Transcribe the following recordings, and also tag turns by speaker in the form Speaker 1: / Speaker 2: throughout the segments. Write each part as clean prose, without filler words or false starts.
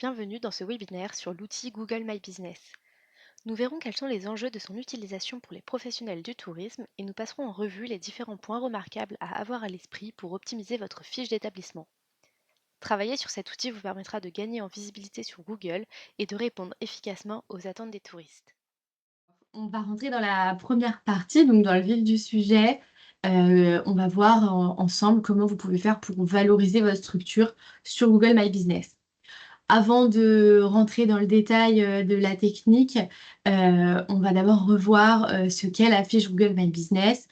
Speaker 1: bienvenue dans ce webinaire sur l'outil Google My Business. Nous verrons quels sont les enjeux de son utilisation pour les professionnels du tourisme et nous passerons en revue les différents points remarquables à avoir à l'esprit pour optimiser votre fiche d'établissement. Travailler sur cet outil vous permettra de gagner en visibilité sur Google et de répondre efficacement aux attentes des touristes.
Speaker 2: On va rentrer dans la première partie, donc dans le vif du sujet. On va voir ensemble comment vous pouvez faire pour valoriser votre structure sur Google My Business. Avant de rentrer dans le détail, de la technique, on va d'abord revoir, ce qu'est la fiche Google My Business.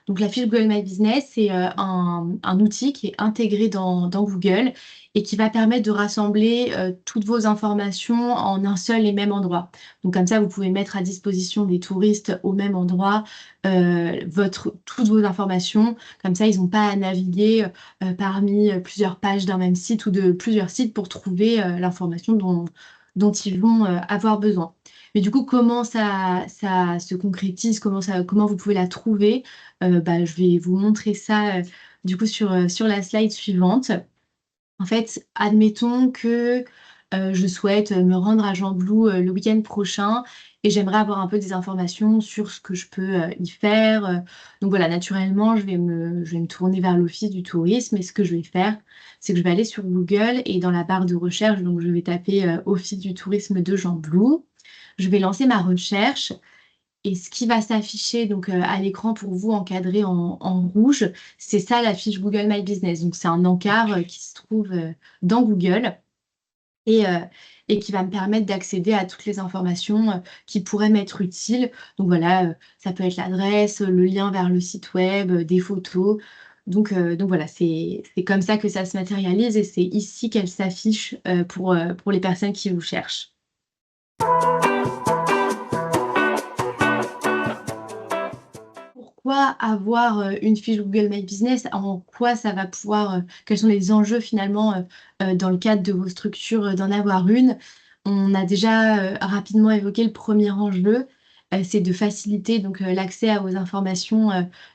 Speaker 2: Donc la fiche Google My Business, c'est, un outil qui est intégré dans Google et qui va permettre de rassembler, toutes vos informations en un seul et même endroit. Donc comme ça, vous pouvez mettre à disposition des touristes au même endroit, toutes vos informations. Comme ça, ils n'ont pas à naviguer, parmi, plusieurs pages d'un même site ou de plusieurs sites pour trouver, l'information dont ils vont, avoir besoin. Mais du coup, comment ça se concrétise? Comment vous pouvez la trouver? Je vais vous montrer ça, du coup sur la slide suivante. En fait, admettons que, je souhaite, me rendre à Gembloux, le week-end prochain et j'aimerais avoir un peu des informations sur ce que je peux, y faire, donc voilà, naturellement, je vais me tourner vers l'office du tourisme et ce que je vais faire, c'est que je vais aller sur Google et dans la barre de recherche, donc je vais taper, office du tourisme de Gembloux. Je vais lancer ma recherche et ce qui va s'afficher donc, à l'écran pour vous encadré en rouge, c'est ça la fiche Google My Business. Donc c'est un encart, qui se trouve, dans Google et heu et qui va me permettre d'accéder à toutes les informations, qui pourraient m'être utiles. Donc voilà, ça peut être l'adresse, le lien vers le site web, des photos. Donc voilà, c'est comme ça que ça se matérialise et c'est ici qu'elle s'affiche, pour les personnes qui vous cherchent. Pourquoi avoir, une fiche Google My Business? En quoi ça va pouvoir, quels sont les enjeux finalement, dans le cadre de vos structures, d'en avoir une? On a déjà, rapidement évoqué le premier enjeu, c'est de faciliter donc, l'accès à vos informations,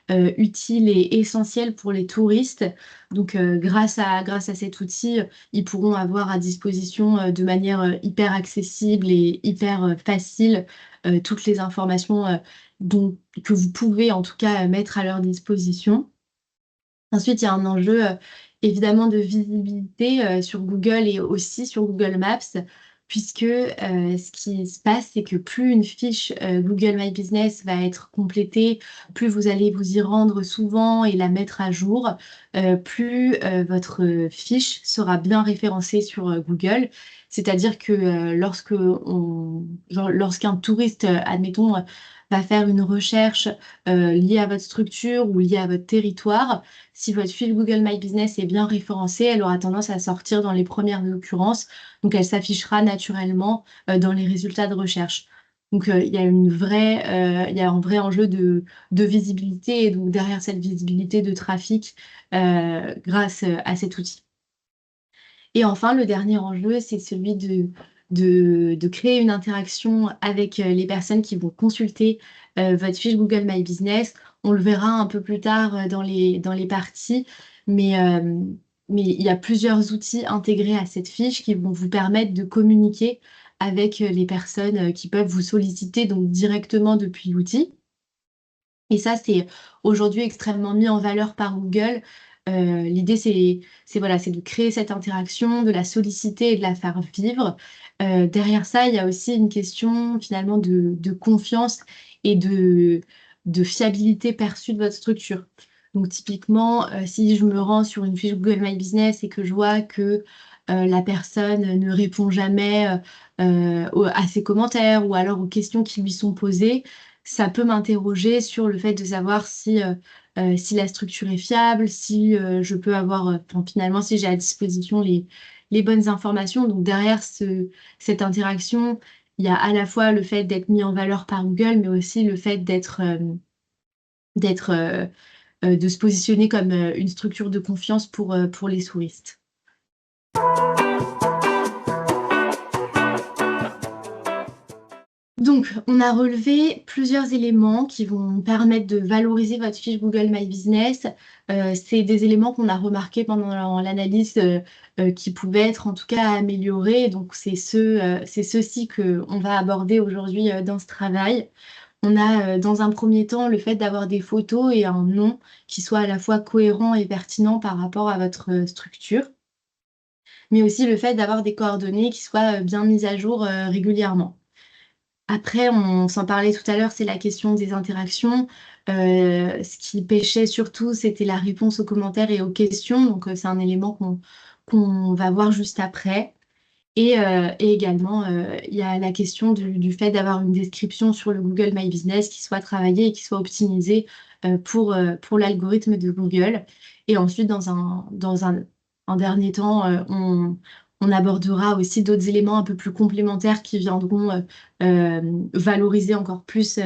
Speaker 2: utiles et essentielles pour les touristes. Donc, grâce à cet outil, ils pourront avoir à disposition, de manière, hyper accessible et hyper, facile, toutes les informations, dont que vous pouvez en tout cas, mettre à leur disposition. Ensuite, il y a un enjeu, évidemment de visibilité, sur Google et aussi sur Google Maps puisque, ce qui se passe, c'est que plus une fiche, Google My Business va être complétée, plus vous allez vous y rendre souvent et la mettre à jour, plus, votre, fiche sera bien référencée sur, Google. C'est-à-dire que, lorsqu'un touriste, admettons, va faire une recherche, liée à votre structure ou liée à votre territoire, si votre fiche Google My Business est bien référencée, elle aura tendance à sortir dans les premières occurrences, donc elle s'affichera naturellement, dans les résultats de recherche. Donc, il y a un vrai enjeu de visibilité et donc derrière cette visibilité de trafic, grâce, à cet outil. Et enfin, le dernier enjeu, c'est celui de créer une interaction avec, les personnes qui vont consulter, votre fiche Google My Business. On le verra un peu plus tard, dans les parties, mais mais il y a plusieurs outils intégrés à cette fiche qui vont vous permettre de communiquer avec, les personnes, qui peuvent vous solliciter donc directement depuis l'outil. Et ça, c'est aujourd'hui extrêmement mis en valeur par Google. L'idée, c'est voilà, c'est de créer cette interaction, de la solliciter et de la faire vivre. Derrière ça, il y a aussi une question finalement de confiance et de fiabilité perçue de votre structure. Donc typiquement, si je me rends sur une fiche Google My Business et que je vois que, la personne ne répond jamais, à ses commentaires ou alors aux questions qui lui sont posées, ça peut m'interroger sur le fait de savoir si la structure est fiable, si, je peux avoir, enfin, finalement, si j'ai à disposition les bonnes informations. Donc derrière cette interaction, il y a à la fois le fait d'être mis en valeur par Google, mais aussi le fait d'être, de se positionner comme, une structure de confiance pour les touristes. Donc, on a relevé plusieurs éléments qui vont permettre de valoriser votre fiche Google My Business. C'est des éléments qu'on a remarqués pendant l'analyse qui pouvaient être en tout cas améliorés. Donc, c'est ceux-ci qu'on va aborder aujourd'hui dans ce travail. On a dans un premier temps le fait d'avoir des photos et un nom qui soit à la fois cohérent et pertinent par rapport à votre structure, mais aussi le fait d'avoir des coordonnées qui soient bien mises à jour régulièrement. Après, on s'en parlait tout à l'heure, c'est la question des interactions. Ce qui pêchait surtout, c'était la réponse aux commentaires et aux questions. Donc, c'est un élément qu'on va voir juste après. Et également, il y a la question du fait d'avoir une description sur le Google My Business qui soit travaillée et qui soit optimisée pour l'algorithme de Google. Et ensuite, un dernier temps, on abordera aussi d'autres éléments un peu plus complémentaires qui viendront valoriser encore plus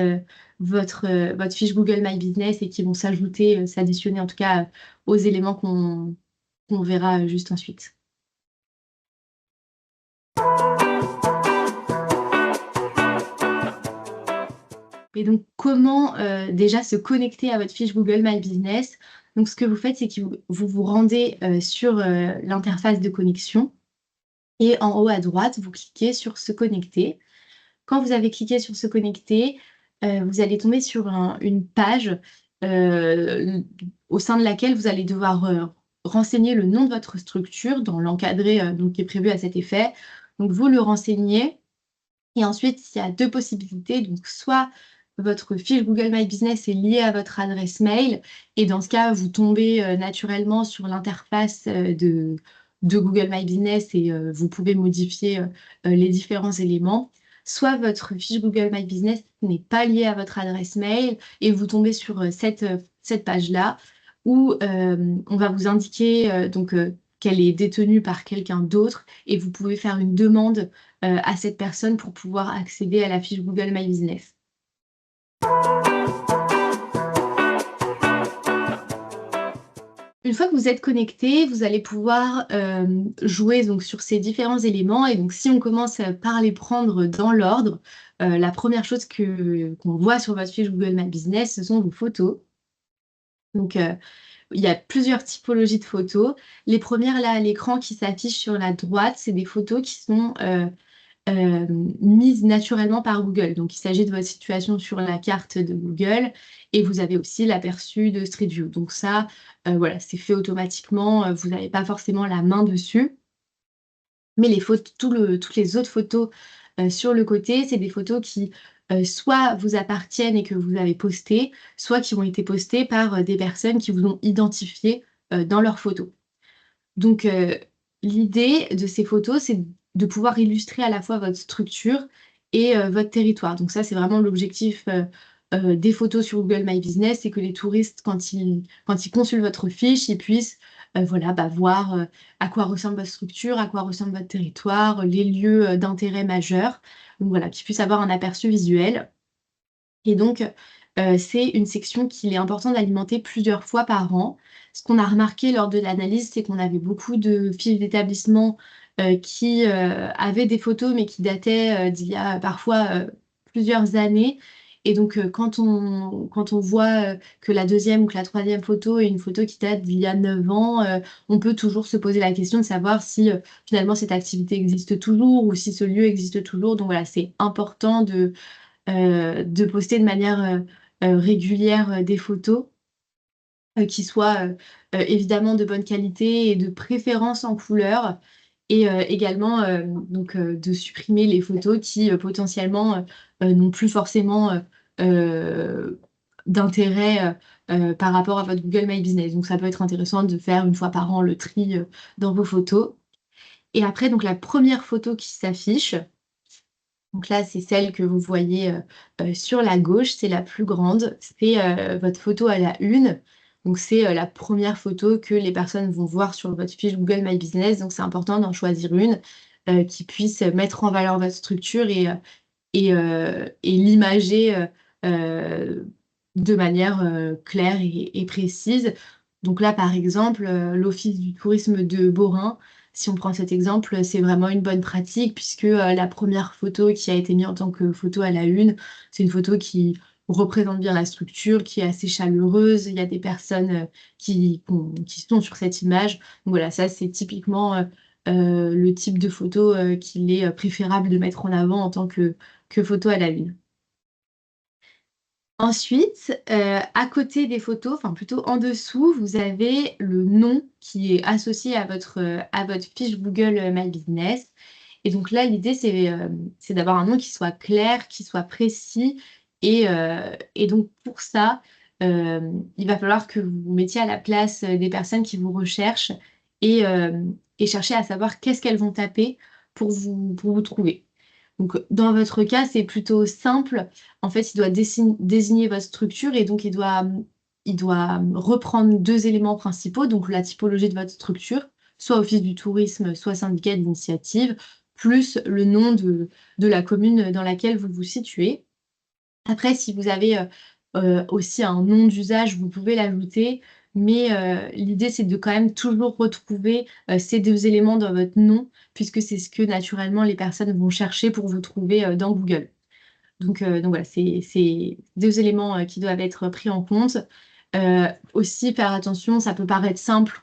Speaker 2: votre fiche Google My Business et qui vont s'additionner en tout cas aux éléments qu'on verra juste ensuite. Et donc, comment déjà se connecter à votre fiche Google My Business? Donc, ce que vous faites, c'est que vous vous rendez sur l'interface de connexion et en haut à droite, vous cliquez sur Se connecter. Quand vous avez cliqué sur Se connecter, vous allez tomber sur une page euh, au sein de laquelle vous allez devoir renseigner le nom de votre structure dans l'encadré donc qui est prévu à cet effet. Donc, vous le renseignez. Et ensuite, il y a deux possibilités. Donc, soit votre fiche Google My Business est liée à votre adresse mail, et dans ce cas, vous tombez naturellement sur l'interface de Google My Business et vous pouvez modifier les différents éléments. Soit votre fiche Google My Business n'est pas liée à votre adresse mail et vous tombez sur cette page-là où on va vous indiquer qu'elle est détenue par quelqu'un d'autre et vous pouvez faire une demande à cette personne pour pouvoir accéder à la fiche Google My Business. Une fois que vous êtes connecté, vous allez pouvoir jouer donc, sur ces différents éléments. Et donc, si on commence par les prendre dans l'ordre, la première chose qu'on voit sur votre fiche Google My Business, ce sont vos photos. Donc, il y a plusieurs typologies de photos. Les premières là à l'écran qui s'affichent sur la droite, c'est des photos qui sont mise naturellement par Google. Donc, il s'agit de votre situation sur la carte de Google et vous avez aussi l'aperçu de Street View. Donc ça, voilà, c'est fait automatiquement. Vous n'avez pas forcément la main dessus. Mais toutes les autres photos sur le côté, c'est des photos qui soit vous appartiennent et que vous avez postées, soit qui ont été postées par des personnes qui vous ont identifié dans leurs photos. Donc, l'idée de ces photos, c'est de pouvoir illustrer à la fois votre structure et votre territoire. Donc ça, c'est vraiment l'objectif des photos sur Google My Business, c'est que les touristes, quand ils consultent votre fiche, ils puissent voilà, voir à quoi ressemble votre structure, à quoi ressemble votre territoire, les lieux d'intérêt majeurs. Donc voilà, qu'ils puissent avoir un aperçu visuel. Et donc, c'est une section qu'il est important d'alimenter plusieurs fois par an. Ce qu'on a remarqué lors de l'analyse, c'est qu'on avait beaucoup de fiches d'établissement qui avaient des photos, mais qui dataient d'il y a parfois plusieurs années. Et donc, quand on voit que la deuxième ou que la troisième photo est une photo qui date d'il y a 9 ans, on peut toujours se poser la question de savoir si finalement cette activité existe toujours ou si ce lieu existe toujours. Donc voilà, c'est important de poster de manière régulière des photos qui soient évidemment de bonne qualité et de préférence en couleur. Et également de supprimer les photos qui potentiellement n'ont plus forcément d'intérêt par rapport à votre Google My Business. Donc ça peut être intéressant de faire une fois par an le tri dans vos photos. Et après, donc la première photo qui s'affiche, donc là, c'est celle que vous voyez sur la gauche, c'est la plus grande, c'est votre photo à la une. Donc c'est la première photo que les personnes vont voir sur votre fiche Google My Business. Donc c'est important d'en choisir une qui puisse mettre en valeur votre structure et l'imager de manière claire et précise. Donc là, par exemple, l'Office du tourisme de Borin Si on prend cet exemple, c'est vraiment une bonne pratique puisque la première photo qui a été mise en tant que photo à la une, c'est une photo qui représente bien la structure, qui est assez chaleureuse. Il y a des personnes qui sont sur cette image. Donc voilà, ça c'est typiquement le type de photo qu'il est préférable de mettre en avant en tant que photo à la une. Ensuite, à côté des photos, enfin plutôt en dessous, vous avez le nom qui est associé à votre fiche Google My Business. Et donc là, l'idée, c'est d'avoir un nom qui soit clair, qui soit précis. Et donc pour ça, il va falloir que vous vous mettiez à la place des personnes qui vous recherchent et chercher à savoir qu'est-ce qu'elles vont taper pour vous trouver. Donc, dans votre cas, c'est plutôt simple. En fait, il doit désigner votre structure et donc il doit reprendre deux éléments principaux, donc la typologie de votre structure, soit office du tourisme, soit syndicat d'initiative, plus le nom de la commune dans laquelle vous vous situez. Après, si vous avez aussi un nom d'usage, vous pouvez l'ajouter, mais l'idée, c'est de quand même toujours retrouver ces deux éléments dans votre nom, puisque c'est ce que naturellement les personnes vont chercher pour vous trouver dans Google. Donc voilà, c'est deux éléments qui doivent être pris en compte. Aussi, faire attention, ça peut paraître simple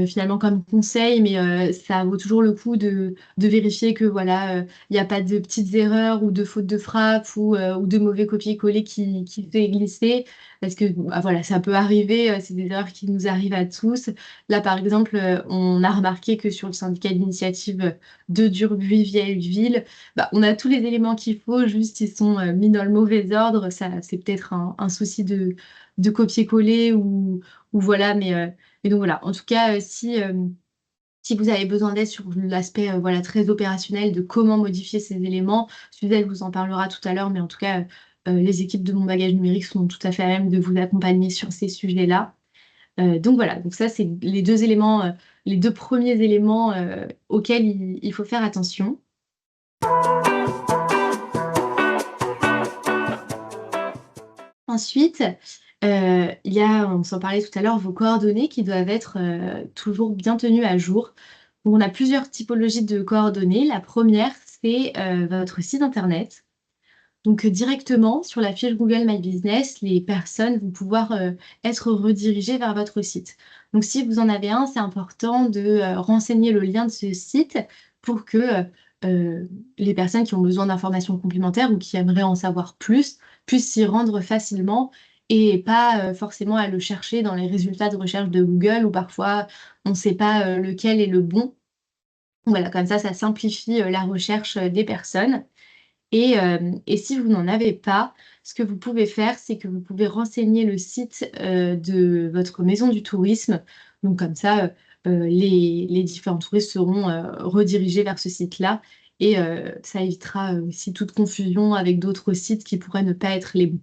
Speaker 2: finalement comme conseil, mais ça vaut toujours le coup de vérifier que voilà, il n'y a pas de petites erreurs ou de fautes de frappe ou de mauvais copier-coller qui fait glisser. Parce que bah, voilà, ça peut arriver, c'est des erreurs qui nous arrivent à tous. Là, par exemple, on a remarqué que sur le syndicat d'initiative de Durbuy Vieille Ville, bah, on a tous les éléments qu'il faut, juste ils sont mis dans le mauvais ordre. Ça, c'est peut-être un souci de copier-coller ou voilà, mais donc voilà. En tout cas, si vous avez besoin d'aide sur l'aspect voilà, très opérationnel de comment modifier ces éléments, Suzelle vous en parlera tout à l'heure, mais en tout cas, les équipes de Mon Bagage Numérique sont tout à fait à même de vous accompagner sur ces sujets-là. Donc voilà, donc ça, c'est les deux éléments, les deux premiers éléments auxquels il faut faire attention. Ensuite, il y a, on s'en parlait tout à l'heure, vos coordonnées qui doivent être toujours bien tenues à jour. Donc, on a plusieurs typologies de coordonnées. La première, c'est votre site internet. Donc, directement sur la fiche Google My Business, les personnes vont pouvoir être redirigées vers votre site. Donc, si vous en avez un, c'est important de renseigner le lien de ce site pour que euh, les personnes qui ont besoin d'informations complémentaires ou qui aimeraient en savoir plus puissent s'y rendre facilement et pas forcément à le chercher dans les résultats de recherche de Google où parfois on ne sait pas lequel est le bon. Voilà, comme ça simplifie la recherche des personnes. Et si vous n'en avez pas, ce que vous pouvez faire, c'est que vous pouvez renseigner le site de votre maison du tourisme. Donc comme ça, les différents touristes seront redirigés vers ce site-là. Et ça évitera aussi toute confusion avec d'autres sites qui pourraient ne pas être les bons.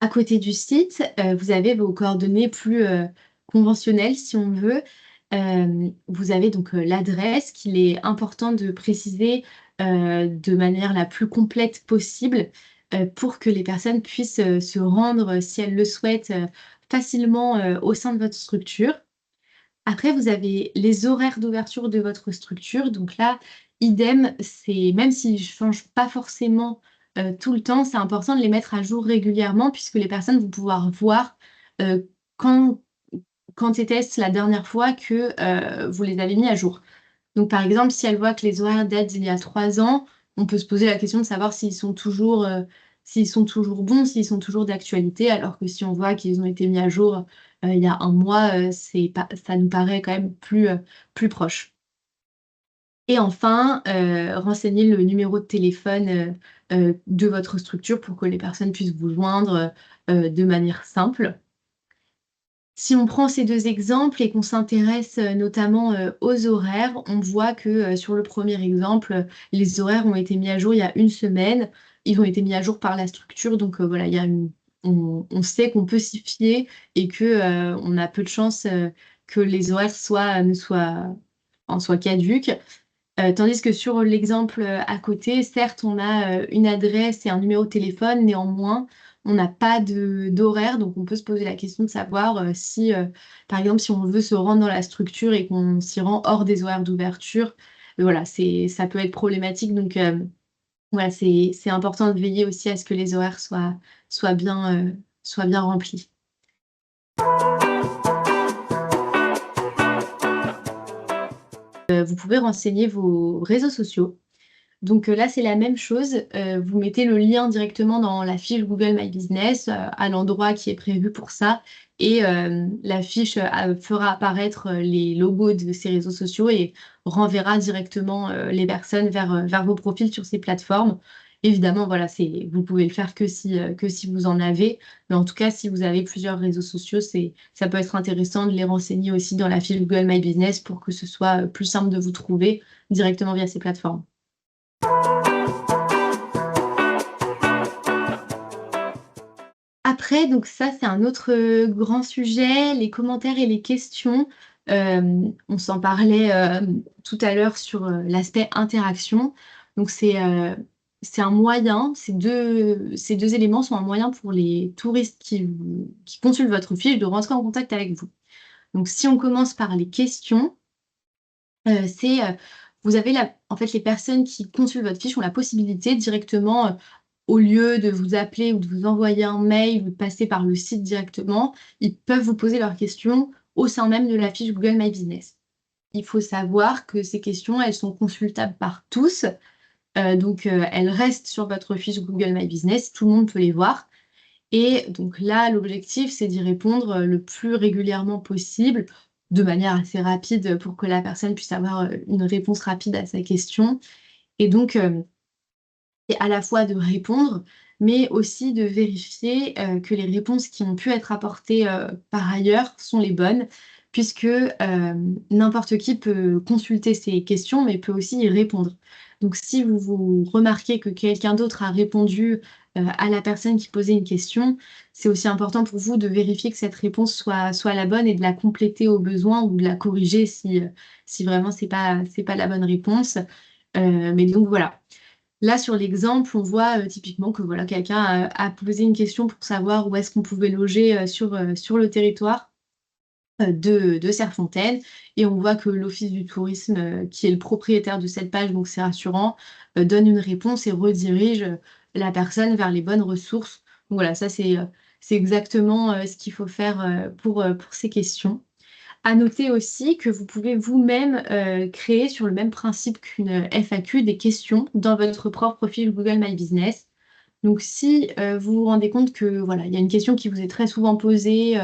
Speaker 2: À côté du site, vous avez vos coordonnées plus conventionnelles, si on veut. Vous avez donc l'adresse qu'il est important de préciser de manière la plus complète possible pour que les personnes puissent se rendre, si elles le souhaitent, facilement au sein de votre structure. Après, vous avez les horaires d'ouverture de votre structure. Donc là, idem, c'est même s'ils ne changent pas forcément tout le temps, c'est important de les mettre à jour régulièrement puisque les personnes vont pouvoir voir euh, quand, quand était-ce la dernière fois que vous les avez mis à jour. Donc, par exemple, si elles voient que les horaires datent d'il y a 3 ans, on peut se poser la question de savoir s'ils sont toujours bons, s'ils sont toujours d'actualité, alors que si on voit qu'ils ont été mis à jour il y a un mois, ça nous paraît quand même plus proche. Et enfin, renseigner le numéro de téléphone de votre structure pour que les personnes puissent vous joindre de manière simple. Si on prend ces deux exemples et qu'on s'intéresse notamment aux horaires, on voit que sur le premier exemple, les horaires ont été mis à jour il y a une semaine. Ils ont été mis à jour par la structure, donc voilà, on sait qu'on peut s'y fier et que on a peu de chances que les horaires en soient caduques. Tandis que sur l'exemple à côté, certes, on a une adresse et un numéro de téléphone, néanmoins, on n'a pas d'horaire, donc on peut se poser la question de savoir si, par exemple, si on veut se rendre dans la structure et qu'on s'y rend hors des horaires d'ouverture, voilà, ça peut être problématique. Donc voilà, c'est important de veiller aussi à ce que les horaires soient bien, soient bien remplis. Vous pouvez renseigner vos réseaux sociaux. Donc là, c'est la même chose. Vous mettez le lien directement dans la fiche Google My Business, à l'endroit qui est prévu pour ça. Et la fiche fera apparaître les logos de ces réseaux sociaux et renverra directement les personnes vers vos profils sur ces plateformes. Évidemment, voilà, vous pouvez le faire que si vous en avez. Mais en tout cas, si vous avez plusieurs réseaux sociaux, ça peut être intéressant de les renseigner aussi dans la fiche Google My Business pour que ce soit plus simple de vous trouver directement via ces plateformes. Après, donc ça, c'est un autre grand sujet, les commentaires et les questions. On s'en parlait tout à l'heure sur l'aspect interaction. Donc c'est un moyen, ces deux éléments sont un moyen pour les touristes qui consultent votre fiche de rentrer en contact avec vous. Donc si on commence par les questions, c'est vous avez en fait, les personnes qui consultent votre fiche ont la possibilité directement, au lieu de vous appeler ou de vous envoyer un mail ou de passer par le site directement, ils peuvent vous poser leurs questions au sein même de la fiche Google My Business. Il faut savoir que ces questions, elles sont consultables par tous, donc elles restent sur votre fiche Google My Business, tout le monde peut les voir. Et donc là, l'objectif, c'est d'y répondre le plus régulièrement possible, de manière assez rapide pour que la personne puisse avoir une réponse rapide à sa question. Et donc, c'est à la fois de répondre, mais aussi de vérifier que les réponses qui ont pu être apportées par ailleurs sont les bonnes, puisque n'importe qui peut consulter ces questions, mais peut aussi y répondre. Donc, si vous remarquez que quelqu'un d'autre a répondu à la personne qui posait une question, c'est aussi important pour vous de vérifier que cette réponse soit la bonne et de la compléter au besoin ou de la corriger si vraiment c'est pas la bonne réponse. Mais donc voilà. Là, sur l'exemple, on voit typiquement que voilà, quelqu'un a posé une question pour savoir où est-ce qu'on pouvait loger sur le territoire de Serfontaine. Et on voit que l'Office du tourisme, qui est le propriétaire de cette page, donc c'est rassurant, donne une réponse et redirige la personne vers les bonnes ressources. Donc voilà, ça c'est exactement ce qu'il faut faire pour ces questions. À noter aussi que vous pouvez vous-même créer sur le même principe qu'une FAQ des questions dans votre propre profil Google My Business. Donc si vous vous rendez compte que voilà, il y a une question qui vous est très souvent posée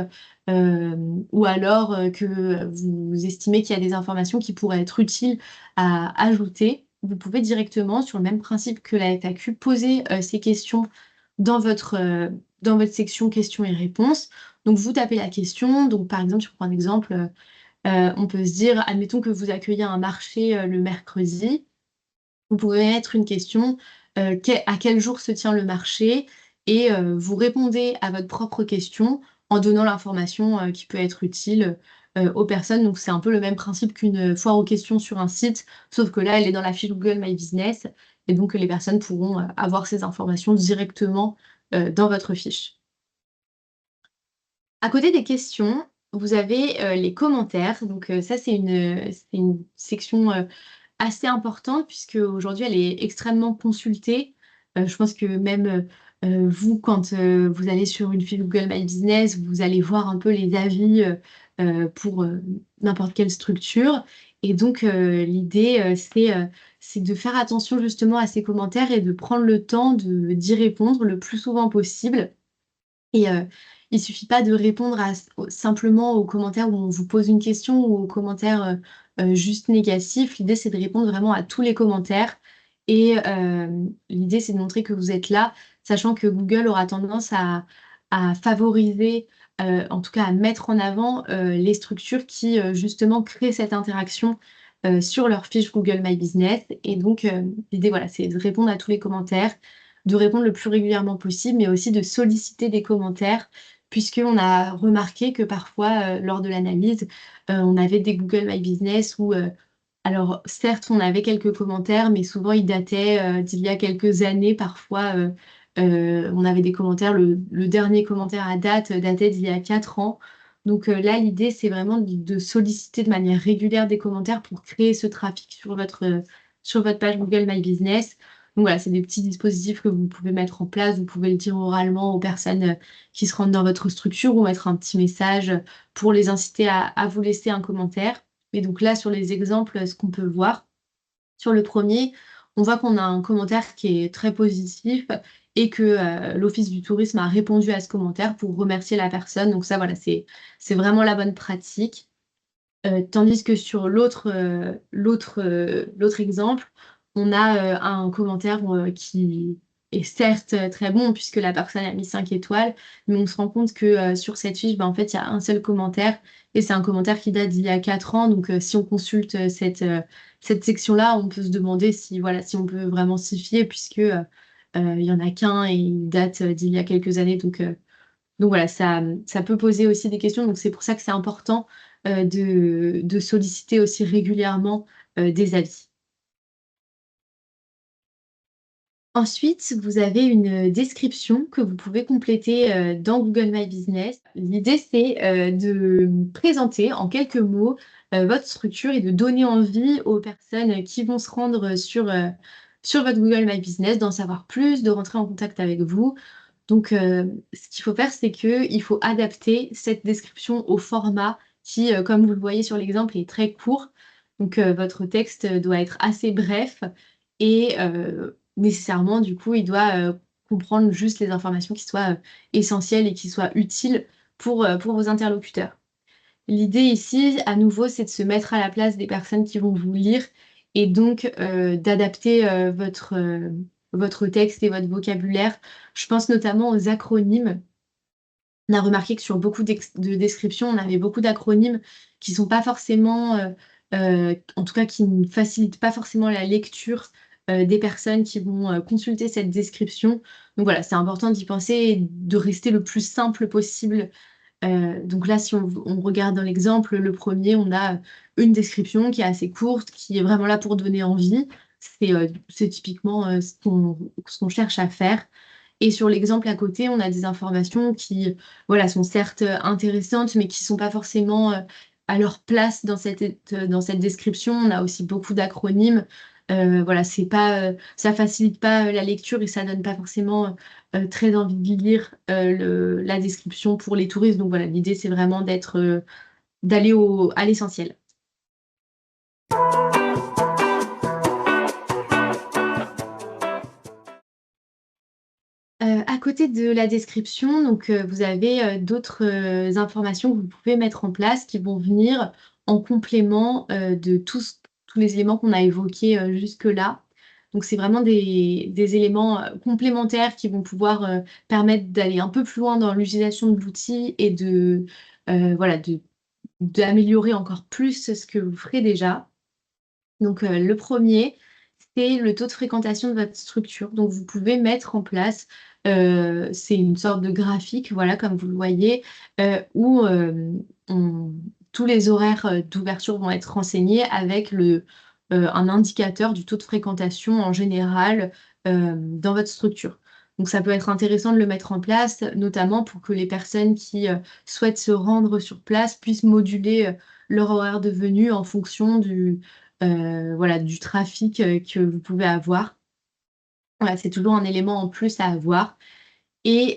Speaker 2: ou alors que vous estimez qu'il y a des informations qui pourraient être utiles à ajouter, vous pouvez directement, sur le même principe que la FAQ, poser ces questions dans votre section questions et réponses. Donc vous tapez la question. Donc par exemple, je prends un exemple. On peut se dire, admettons que vous accueillez un marché le mercredi. Vous pouvez mettre une question, à quel jour se tient le marché? Et vous répondez à votre propre question en donnant l'information qui peut être utile aux personnes. Donc c'est un peu le même principe qu'une foire aux questions sur un site, sauf que là, elle est dans la fiche Google My Business et donc les personnes pourront avoir ces informations directement dans votre fiche. À côté des questions, vous avez les commentaires. Donc ça, c'est une section assez importante puisque aujourd'hui elle est extrêmement consultée. Je pense que même vous, quand vous allez sur une fiche Google My Business, vous allez voir un peu les avis pour n'importe quelle structure. Et donc l'idée, c'est de faire attention justement à ces commentaires et de prendre le temps d'y répondre le plus souvent possible. Et il suffit pas de répondre simplement aux commentaires où on vous pose une question ou aux commentaires juste négatifs. L'idée, c'est de répondre vraiment à tous les commentaires. Et l'idée, c'est de montrer que vous êtes là, sachant que Google aura tendance à favoriser, en tout cas à mettre en avant les structures qui justement créent cette interaction sur leur fiche Google My Business. Et donc, l'idée, voilà, c'est de répondre à tous les commentaires, de répondre le plus régulièrement possible, mais aussi de solliciter des commentaires, puisqu'on a remarqué que parfois, lors de l'analyse, on avait des Google My Business où, alors certes, on avait quelques commentaires, mais souvent ils dataient d'il y a quelques années, parfois On avait des commentaires, le dernier commentaire à date datait d'il y a 4 ans. Donc là, l'idée, c'est vraiment de solliciter de manière régulière des commentaires pour créer ce trafic sur votre page Google My Business. Donc voilà, c'est des petits dispositifs que vous pouvez mettre en place. Vous pouvez le dire oralement aux personnes qui se rendent dans votre structure ou mettre un petit message pour les inciter à vous laisser un commentaire. Et donc là, sur les exemples, ce qu'on peut voir, sur le premier, on voit qu'on a un commentaire qui est très positif et que l'Office du tourisme a répondu à ce commentaire pour remercier la personne. Donc ça, voilà, c'est vraiment la bonne pratique. Tandis que sur l'autre exemple, on a un commentaire qui est certes très bon puisque la personne a mis 5 étoiles, mais on se rend compte que sur cette fiche, ben, en fait, il y a un seul commentaire et c'est un commentaire qui date d'il y a 4 ans. Donc, si on consulte cette section-là, on peut se demander si, voilà, si on peut vraiment s'y fier puisque il y en a qu'un et il date d'il y a quelques années. Donc voilà, ça peut poser aussi des questions. Donc c'est pour ça que c'est important de solliciter aussi régulièrement des avis. Ensuite, vous avez une description que vous pouvez compléter dans Google My Business. L'idée, c'est de présenter en quelques mots votre structure et de donner envie aux personnes qui vont se rendre sur votre Google My Business d'en savoir plus, de rentrer en contact avec vous. Donc, ce qu'il faut faire, c'est qu'il faut adapter cette description au format qui, comme vous le voyez sur l'exemple, est très court. Donc, votre texte doit être assez bref et nécessairement, du coup, il doit comprendre juste les informations qui soient essentielles et qui soient utiles pour vos interlocuteurs. L'idée ici, à nouveau, c'est de se mettre à la place des personnes qui vont vous lire et donc d'adapter votre texte et votre vocabulaire. Je pense notamment aux acronymes. On a remarqué que sur beaucoup de descriptions, on avait beaucoup d'acronymes qui sont pas forcément, en tout cas qui ne facilitent pas forcément la lecture des personnes qui vont consulter cette description. Donc voilà, c'est important d'y penser et de rester le plus simple possible. Donc là, si on regarde dans l'exemple, le premier, on a une description qui est assez courte, qui est vraiment là pour donner envie. C'est typiquement ce qu'on cherche à faire. Et sur l'exemple à côté, on a des informations qui, voilà, sont certes intéressantes, mais qui sont pas forcément à leur place dans cette description. On a aussi beaucoup d'acronymes. Voilà, c'est pas, ça facilite pas la lecture et ça donne pas forcément très envie de lire la description pour les touristes. Donc voilà, l'idée c'est vraiment d'aller à l'essentiel. À côté de la description, donc, vous avez, d'autres, informations que vous pouvez mettre en place qui vont venir en complément, de tous les éléments qu'on a évoqués, jusque-là. Donc c'est vraiment des éléments, complémentaires qui vont pouvoir, permettre d'aller un peu plus loin dans l'utilisation de l'outil et voilà, d'améliorer encore plus ce que vous ferez déjà. Donc, le premier, c'est le taux de fréquentation de votre structure. Donc vous pouvez mettre en place, c'est une sorte de graphique, voilà, comme vous le voyez, où, on tous les horaires, d'ouverture vont être renseignés avec un indicateur du taux de fréquentation en général, dans votre structure. Donc ça peut être intéressant de le mettre en place, notamment pour que les personnes qui, souhaitent se rendre sur place puissent moduler, leur horaire de venue en fonction voilà, du trafic, que vous pouvez avoir. Voilà, c'est toujours un élément en plus à avoir et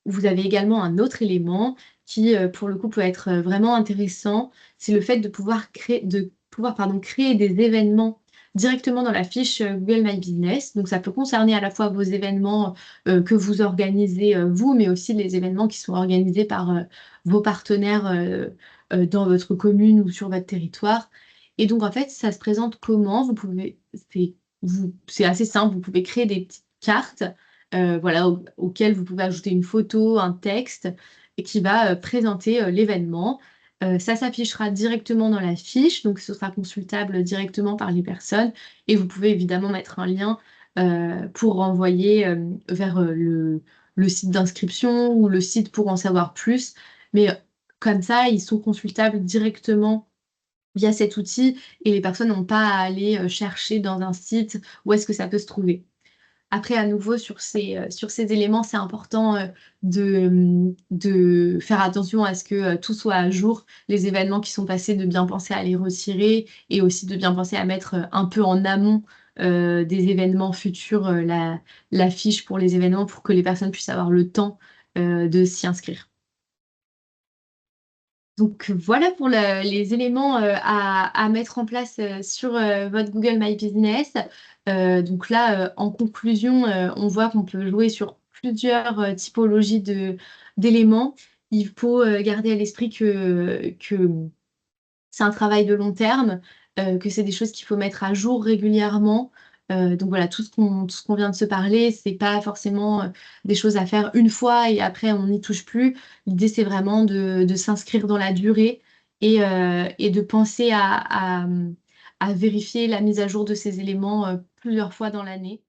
Speaker 2: vous avez également un autre élément qui, pour le coup, peut être, vraiment intéressant. C'est le fait de pouvoir, pardon, créer des événements directement dans la fiche, Google My Business. Donc ça peut concerner à la fois vos événements, que vous organisez, vous, mais aussi les événements qui sont organisés par, vos partenaires, dans votre commune ou sur votre territoire. Et donc en fait, ça se présente comment? C'est assez simple, vous pouvez créer des petites cartes voilà, auquel vous pouvez ajouter une photo, un texte et qui va présenter l'événement. Ça s'affichera directement dans la fiche, donc ce sera consultable directement par les personnes et vous pouvez évidemment mettre un lien pour renvoyer vers le site d'inscription ou le site pour en savoir plus. Mais comme ça, ils sont consultables directement via cet outil et les personnes n'ont pas à aller chercher dans un site où est-ce que ça peut se trouver. Après, à nouveau, sur ces éléments, c'est important de faire attention à ce que tout soit à jour. Les événements qui sont passés, de bien penser à les retirer et aussi de bien penser à mettre un peu en amont des événements futurs la fiche pour les événements pour que les personnes puissent avoir le temps de s'y inscrire. Donc voilà pour les éléments à mettre en place sur votre Google My Business. Donc là, en conclusion, on voit qu'on peut jouer sur plusieurs typologies d'éléments. Il faut garder à l'esprit que c'est un travail de long terme, que c'est des choses qu'il faut mettre à jour régulièrement. Donc voilà, tout ce qu'on vient de se parler, c'est pas forcément, des choses à faire une fois et après on n'y touche plus. L'idée, c'est vraiment de s'inscrire dans la durée et de penser à vérifier la mise à jour de ces éléments, plusieurs fois dans l'année.